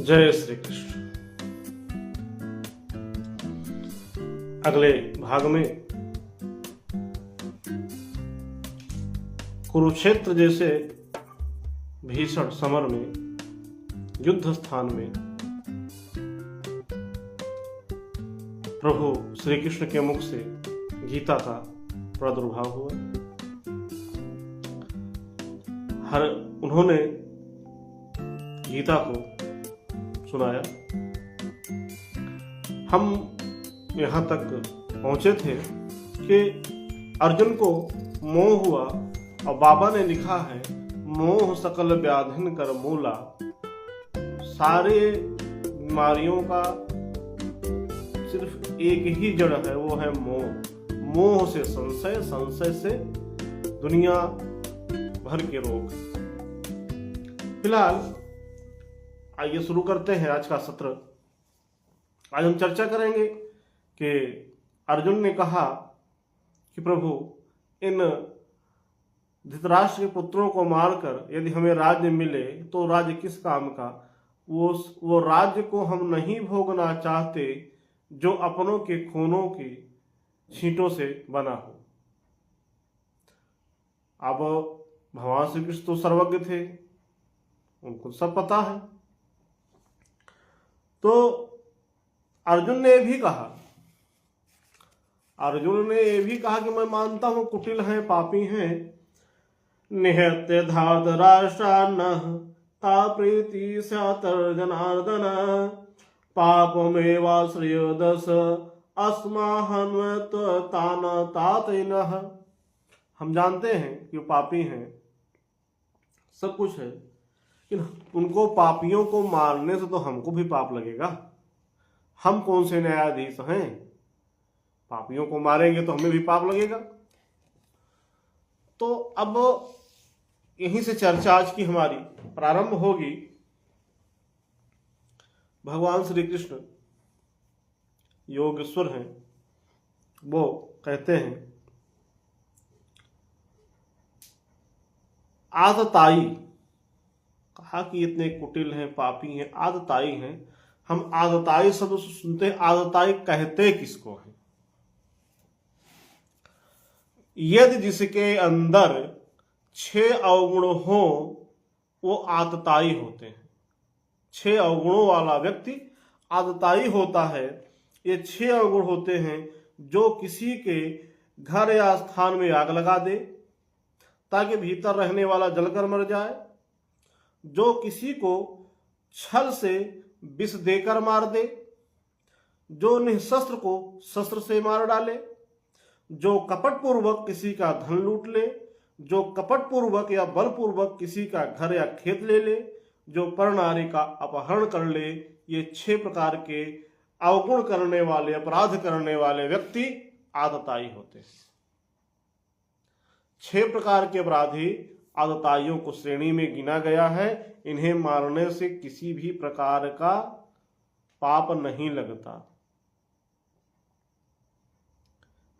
जय श्री कृष्ण। अगले भाग में कुरुक्षेत्र जैसे भीषण समर में, युद्ध स्थान में प्रभु श्री कृष्ण के मुख से गीता का प्रादुर्भाव हुआ। उन्होंने गीता को सुनाया। हम यहाँ तक पहुंचे थे कि अर्जुन को मोह हुआ और बाबा ने लिखा है, मोह सकल व्याधिन कर मूला। सारे बीमारियों का सिर्फ एक ही जड़ है, वो है मोह। मोह से संशय, संशय से दुनिया भर के रोग। फिलहाल आइए शुरू करते हैं आज का सत्र। आज हम चर्चा करेंगे कि अर्जुन ने कहा कि प्रभु, इन धृतराष्ट्र के पुत्रों को मारकर यदि हमें राज्य मिले तो राज्य किस काम का? वो राज्य को हम नहीं भोगना चाहते जो अपनों के खूनों की छींटों से बना हो। अब भगवान श्री कृष्ण तो सर्वज्ञ थे, उनको सब पता है। तो अर्जुन ने भी कहा कि मैं मानता हूं कुटिल हैं, पापी हैं। निहत्य धात राष्ट्रान्नः ता प्रीति स्यातर जनार्दन पापमेवाश्रय दश अस्माहन्वत तान तातैनः। हम जानते हैं कि पापी हैं, सब कुछ है, लेकिन उनको पापियों को मारने से तो हमको भी पाप लगेगा। हम कौन से न्यायाधीश हैं? पापियों को मारेंगे तो हमें भी पाप लगेगा। तो अब यहीं से चर्चा आज की हमारी प्रारंभ होगी। भगवान श्री कृष्ण योगेश्वर हैं, वो कहते हैं आदताई। कहा कि इतने कुटिल हैं, पापी हैं, आदताई हैं। हम आदताई शब्द सुनते हैं, आदताई कहते किसको हैं? यदि जिसके अंदर 6 अवगुण हो वो आदताई होते हैं। 6 अवगुणों वाला व्यक्ति आदताई होता है। ये 6 अवगुण होते हैं जो किसी के घर या स्थान में आग लगा दे ताकि भीतर रहने वाला जलकर मर जाए, जो किसी को छल से विष देकर मार दे, जो निःशस्त्र को शस्त्र से मार डाले, जो कपटपूर्वक किसी का धन लूट ले, जो कपटपूर्वक या बलपूर्वक किसी का घर या खेत ले ले, जो परनारी का अपहरण कर ले। ये 6 प्रकार के अवगुण करने वाले, अपराध करने वाले व्यक्ति आदताई होते हैं। 6 प्रकार के अपराधी आदताइयों को श्रेणी में गिना गया है। इन्हें मारने से किसी भी प्रकार का पाप नहीं लगता।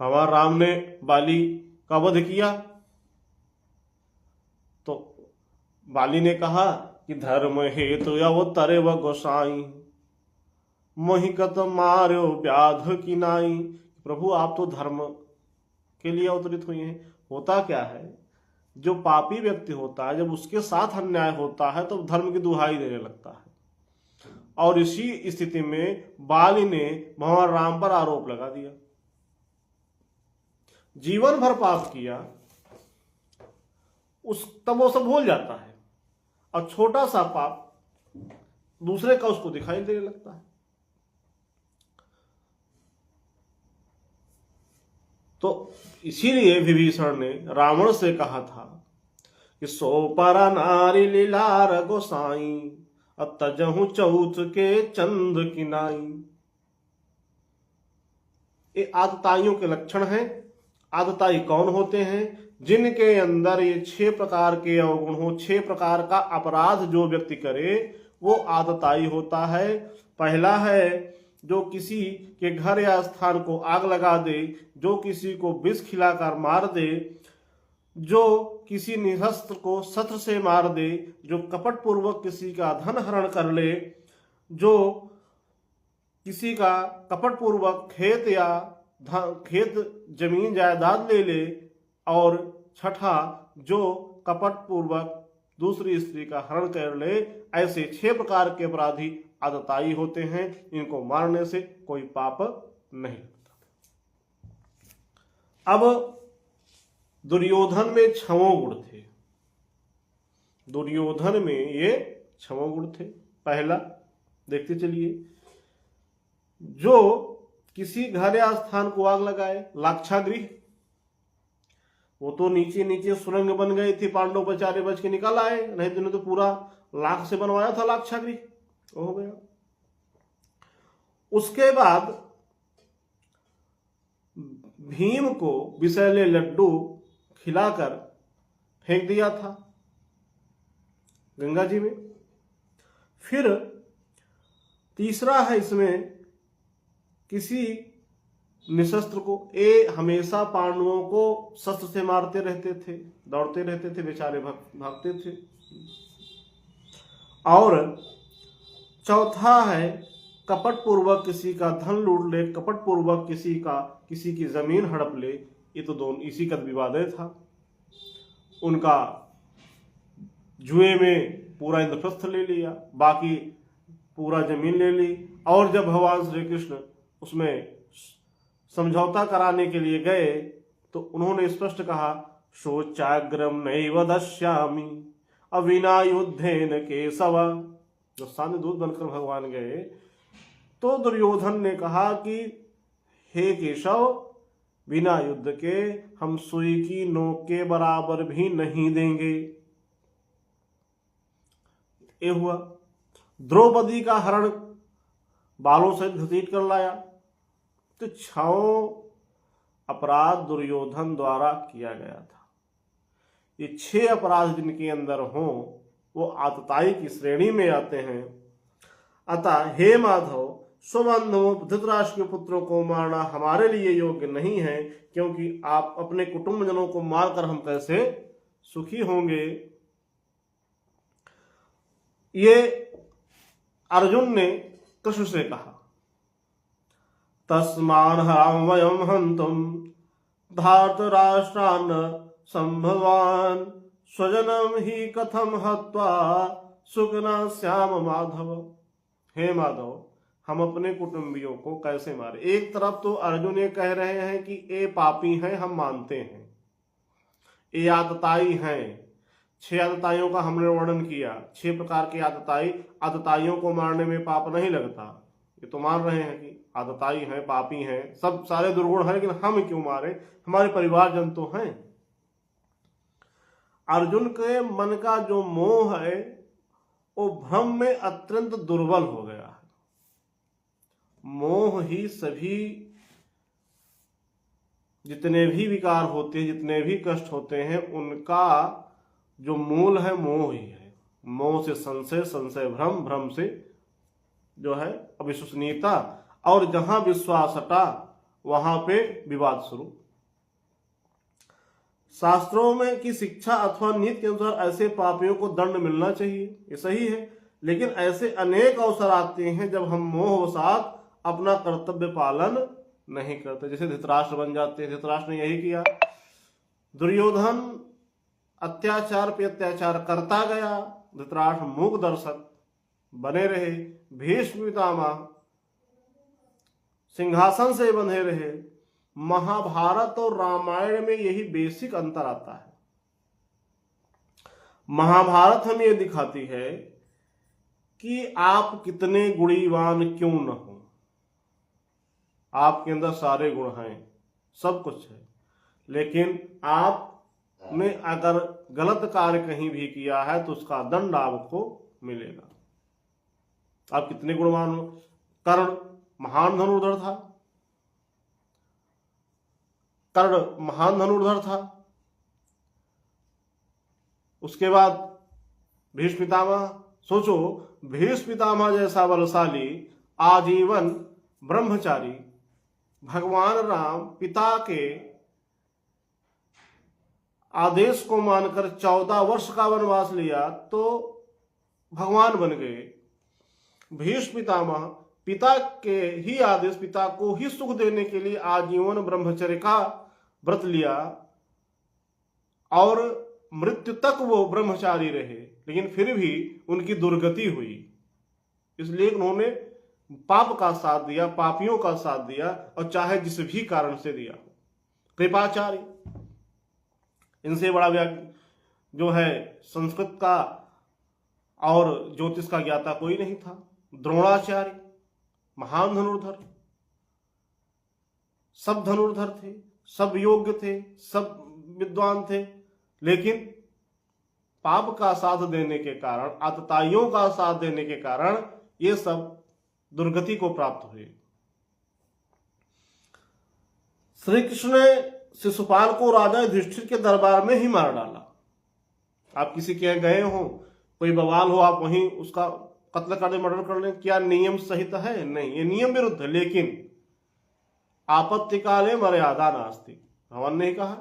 भगवान राम ने बाली का वध किया तो बाली ने कहा कि धर्म हेतु अवतरे व गोसाई मोहिकत मार्यो व्याध की नाई। प्रभु, आप तो धर्म के लिए अवतरित हुए हैं। होता क्या है, जो पापी व्यक्ति होता है, जब उसके साथ अन्याय होता है तो धर्म की दुहाई देने लगता है। और इसी स्थिति में बाली ने भगवान राम पर आरोप लगा दिया। जीवन भर पाप किया, तब वो सब भूल जाता है और छोटा सा पाप दूसरे का उसको दिखाई देने लगता है। तो इसीलिए विभीषण ने रावण से कहा था कि सो परा नारी लीलार गोसाई अतजहु चौथ के चंद किनाई। ये आदताइयों के लक्षण हैं। आदताई कौन होते हैं? जिनके अंदर ये 6 प्रकार के अवगुण हो, 6 प्रकार का अपराध जो व्यक्ति करे वो आदताई होता है। पहला है जो किसी के घर या स्थान को आग लगा दे, जो किसी को विष खिलाकर मार दे, जो किसी निहस्त्र को शस्त्र से मार दे, जो कपट पूर्वक किसी का धन हरण कर ले, जो किसी का कपटपूर्वक खेत जमीन जायदाद ले ले, और छठा जो कपटपूर्वक दूसरी स्त्री का हरण कर ले। ऐसे 6 प्रकार के अपराधी आतताई होते हैं। इनको मारने से कोई पाप नहीं लगता। अब दुर्योधन में 6 गुण थे। दुर्योधन में ये 6 गुण थे। पहला देखते चलिए, जो किसी घर या स्थान को आग लगाए, लाक्षागृह। वो तो नीचे नीचे सुरंग बन गई थी, पांडव बेचारे बच के निकल आए, नहीं तो तो पूरा लाख से बनवाया था लाक्षागृह, हो गया। उसके बाद भीम को विषैले लड्डू खिलाकर फेंक दिया था गंगा जी में। फिर तीसरा है इसमें, किसी निशस्त्र को, हमेशा पांडवों को शस्त्र से मारते रहते थे, दौड़ते रहते थे, बेचारे भागते थे। और चौथा है, कपट पूर्वक किसी का धन लूट ले, कपट पूर्वक किसी की जमीन हड़प ले। ये तो दोनों इसी का विवाद था। उनका जुए में पूरा इंद्रप्रस्थ ले लिया, बाकी पूरा जमीन ले ली। और जब भगवान श्री कृष्ण उसमें समझौता कराने के लिए गए तो उन्होंने स्पष्ट कहा, शोचाग्रम नैव दश्यामि अविना युद्धेन केशव। जब सामने दूत बनकर भगवान गए तो दुर्योधन ने कहा कि हे केशव, बिना युद्ध के हम सुई की नोक के बराबर भी नहीं देंगे। ये हुआ। द्रौपदी का हरण बालों से घसीट कर लाया। तो 6 अपराध दुर्योधन द्वारा किया गया था। ये 6 अपराध जिनके अंदर हों वो आतताई की श्रेणी में आते हैं। अतः हे माधव, स्वबंधुओं धृतराष्ट्र के पुत्रों को मारना हमारे लिए योग्य नहीं है, क्योंकि आप अपने कुटुंबजनों को मारकर हम कैसे सुखी होंगे। ये अर्जुन ने कृष्ण से कहा, तस्मान् वयं हन्तुं धार्तराष्ट्रान् संभवान् स्वजनं हि कथं हत्वा सुखिनः स्याम माधव। हे माधव, हम अपने कुटुंबियों को कैसे मारे। एक तरफ तो अर्जुन ये कह रहे हैं कि ये पापी हैं, हम मानते हैं, ये आतताई हैं। 6 आतताइयों का हमने वर्णन किया। 6 प्रकार के आतताइयों को मारने में पाप नहीं लगता। ये तो मान रहे हैं कि आतताई हैं, पापी हैं, सब सारे दुर्गुण हैं, लेकिन हम क्यों मारे, हमारे परिवारजन तो हैं। अर्जुन के मन का जो मोह है वो भ्रम में अत्यंत दुर्बल हो गया है। मोह ही सभी जितने भी विकार होते हैं, जितने भी कष्ट होते हैं, उनका जो मूल है मोह ही है। मोह से संशय, संशय भ्रम, भ्रम से जो है अविश्वसनीयता, और जहां विश्वास हटा वहां पे विवाद शुरू। शास्त्रों में की शिक्षा अथवा नीति के अनुसार ऐसे पापियों को दंड मिलना चाहिए, ये सही है। लेकिन ऐसे अनेक अवसर आते हैं जब हम मोहवशात अपना कर्तव्य पालन नहीं करते, जैसे धृतराष्ट्र बन जाते हैं। धृतराष्ट्र ने यही किया। दुर्योधन अत्याचार पे अत्याचार करता गया, धृतराष्ट्र मूक दर्शक बने रहे। भीष्म पितामह सिंहासन से बंधे रहे। महाभारत और रामायण में यही बेसिक अंतर आता है। महाभारत हमें यह दिखाती है कि आप कितने गुणीवान क्यों न हो, आपके अंदर सारे गुण हैं, सब कुछ है, लेकिन आपने अगर गलत कार्य कहीं भी किया है तो उसका दंड आपको मिलेगा। आप कितने गुणवान हो। कर्ण महान धनुर्धर था, कर्ण महान धनुर्धर था। उसके बाद भीष्म पितामह, सोचो भीष्म पितामह जैसा बलशाली, आजीवन ब्रह्मचारी, भगवान राम पिता के आदेश को मानकर 14 वर्ष का वनवास लिया तो भगवान बन गए। भीष्म पितामह पिता के ही आदेश, पिता को ही सुख देने के लिए आजीवन ब्रह्मचर्य का व्रत लिया और मृत्यु तक वो ब्रह्मचारी रहे, लेकिन फिर भी उनकी दुर्गति हुई। इसलिए उन्होंने पाप का साथ दिया, पापियों का साथ दिया, और चाहे जिस भी कारण से दिया। कृपाचार्य, इनसे बड़ा जो है संस्कृत का और ज्योतिष का ज्ञाता कोई नहीं था। द्रोणाचार्य महान धनुर्धर, सब धनुर्धर थे, सब योग्य थे, सब विद्वान थे, लेकिन पाप का साथ देने के कारण, आतताइयों का साथ देने के कारण ये सब दुर्गति को प्राप्त हुए। श्री कृष्ण ने शिशुपाल को राजा युधिष्ठिर के दरबार में ही मार डाला। आप किसी के यहाँ गए हो, कोई बवाल हो, आप वहीं उसका कत्ल कर दे, मर्डर कर लें, क्या नियम सहित है? नहीं, ये नियम विरुद्ध है। लेकिन आपत्ति काले मर्यादा नास्ति, भगवान ने कहा।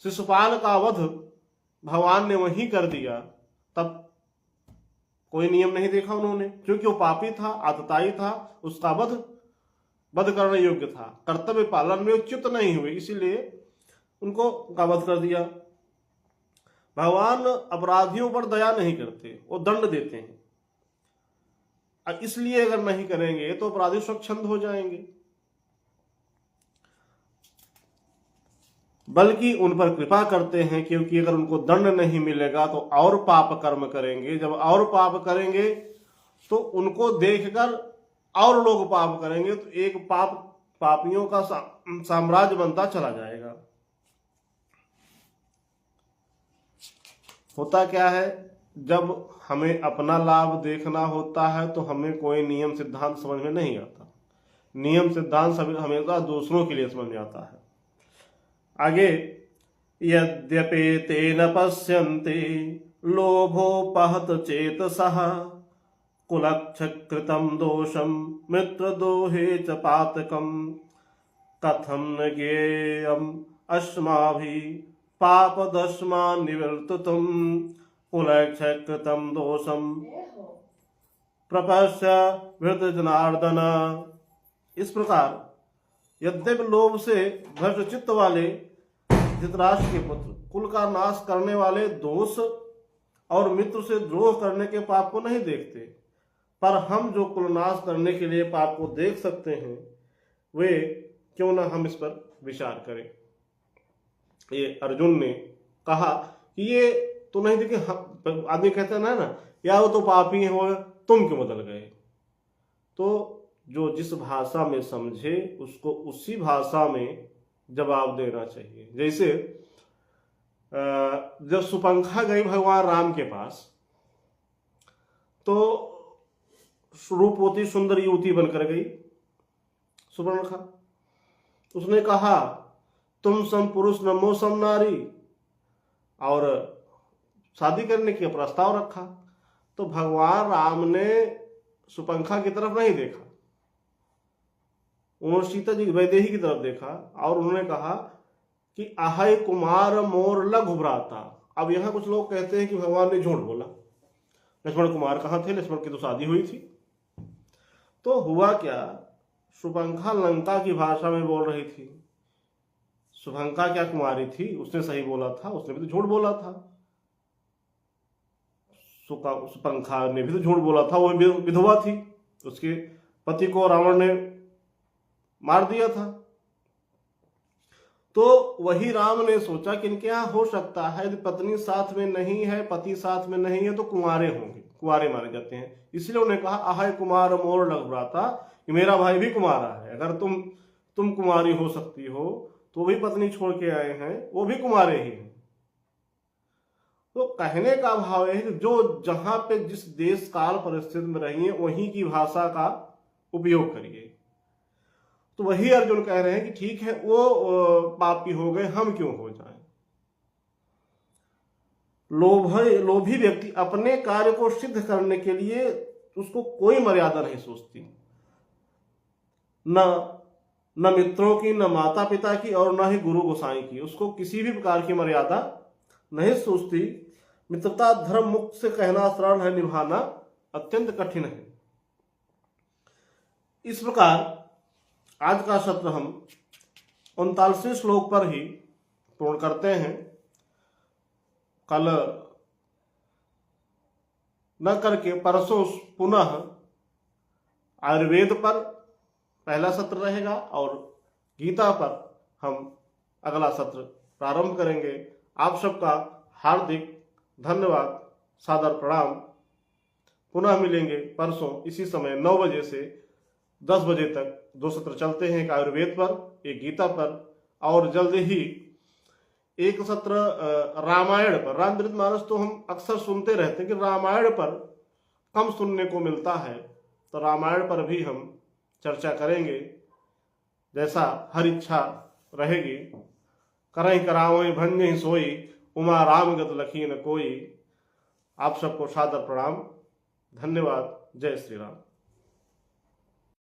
शिशुपाल का वध भगवान ने वहीं कर दिया, तब कोई नियम नहीं देखा उन्होंने, क्योंकि वो पापी था, आतताई था, उसका वध करने योग्य था, कर्तव्य पालन में उचित नहीं हुए, इसीलिए उनको वध कर दिया। भगवान अपराधियों पर दया नहीं करते, वो दंड देते हैं। इसलिए अगर नहीं करेंगे तो अपराधी स्वच्छंद हो जाएंगे, बल्कि उन पर कृपा करते हैं, क्योंकि अगर उनको दंड नहीं मिलेगा तो और पाप कर्म करेंगे। जब और पाप करेंगे तो उनको देखकर और लोग पाप करेंगे, तो एक पापियों का साम्राज्य बनता चला जाएगा। होता क्या है, जब हमें अपना लाभ देखना होता है तो हमें कोई नियम सिद्धांत समझ में नहीं आता। नियम सिद्धांत हमेशा दूसरों के लिए समझ में आता है। आगे, यद्यपि ते न पश्यन्ति लोभोपहत चेतसः कुलक्षकृतं दोषं मित्रद्रोहे च पातकं कथं न ज्ञेयम् अस्माभिः पापदस्मान् निवर्तितुं कुलक्षकृतं दोषं प्रपश्य वृद्ध जनार्दन। इस प्रकार यद्यपि लोभ से भ्रष्ट चित्त वाले धृतराष्ट्र के पुत्र कुल का नाश करने वाले दोष और मित्र से द्रोह करने के पाप को नहीं देखते, पर हम जो कुलनाश करने के लिए पाप को देख सकते हैं, वे क्यों ना हम इस पर विचार करें। ये अर्जुन ने कहा कि ये तो नहीं देखे, आदमी कहते हैं ना यार वो तो पापी हो, तुम क्यों बदल गए। तो जो जिस भाषा में समझे उसको उसी भाषा में जवाब देना चाहिए। जैसे जब सुपंखा गई भगवान राम के पास, तो रूपवती सुंदर युवती बनकर गई सुपंखा। उसने कहा तुम सम पुरुष नमो सम नारी, और शादी करने का प्रस्ताव रखा। तो भगवान राम ने सुपंखा की तरफ नहीं देखा, उन्होंने सीता जी वैदेही की तरफ देखा और उन्होंने कहा कि अहय कुमार मोर लघु भ्राता। अब यहां कुछ लोग कहते हैं कि भगवान ने झूठ बोला, लक्ष्मण कुमार कहाँ थे, लक्ष्मण की तो शादी हुई थी। तो हुआ क्या, सुपंखा लंका की भाषा में बोल रही थी। सुपंखा क्या कुमारी थी, उसने सही बोला था, उसने भी तो झूठ बोला था। सुपंखा ने भी तो झूठ बोला था, वो विधवा थी, उसके पति को रावण ने मार दिया था। तो वही राम ने सोचा कि इनके यहाँ हो सकता है यदि पत्नी साथ में नहीं है, पति साथ में नहीं है, तो कुंवारे होंगे, कुंवारे मारे जाते हैं। इसलिए उन्होंने कहा अहय कुमार मोर लघु भ्राता, कि मेरा भाई भी कुमारा है, अगर तुम कुमारी हो सकती हो तो भी पत्नी छोड़ के आए हैं, वो भी कुमारे ही हैं। तो कहने का भाव है कि जो जहां पे जिस देश काल परिस्थिति में रही है वहीं की भाषा का उपयोग करिए। तो वही अर्जुन कह रहे हैं कि ठीक है, वो पापी हो गए, हम क्यों हो जाएं। लोभी व्यक्ति अपने कार्य को सिद्ध करने के लिए उसको कोई मर्यादा नहीं सोचती, न मित्रों की, न माता पिता की, और न ही गुरु गोसाई की। उसको किसी भी प्रकार की मर्यादा नहीं सोचती। मित्रता धर्म मुक्त से कहना सरल है, निभाना अत्यंत कठिन है। इस प्रकार आज का सत्र हम 39वें श्लोक पर ही पूर्ण करते हैं। कल न करके परसों पुनः आयुर्वेद पर पहला सत्र रहेगा और गीता पर हम अगला सत्र प्रारंभ करेंगे। आप सबका हार्दिक धन्यवाद, सादर प्रणाम। पुनः मिलेंगे परसों इसी समय 9 बजे से 10 बजे तक। 2 सत्र चलते हैं, एक आयुर्वेद पर, एक गीता पर, और जल्द ही एक सत्र रामायण पर। रामचरितमानस तो हम अक्सर सुनते रहते हैं कि रामायण पर कम सुनने को मिलता है, तो रामायण पर भी हम चर्चा करेंगे, जैसा हर इच्छा रहेगी। करहि करावहि भंजहि सोई, उमा राम गत लखी न कोई। आप सबको सादर प्रणाम, धन्यवाद। जय श्री राम।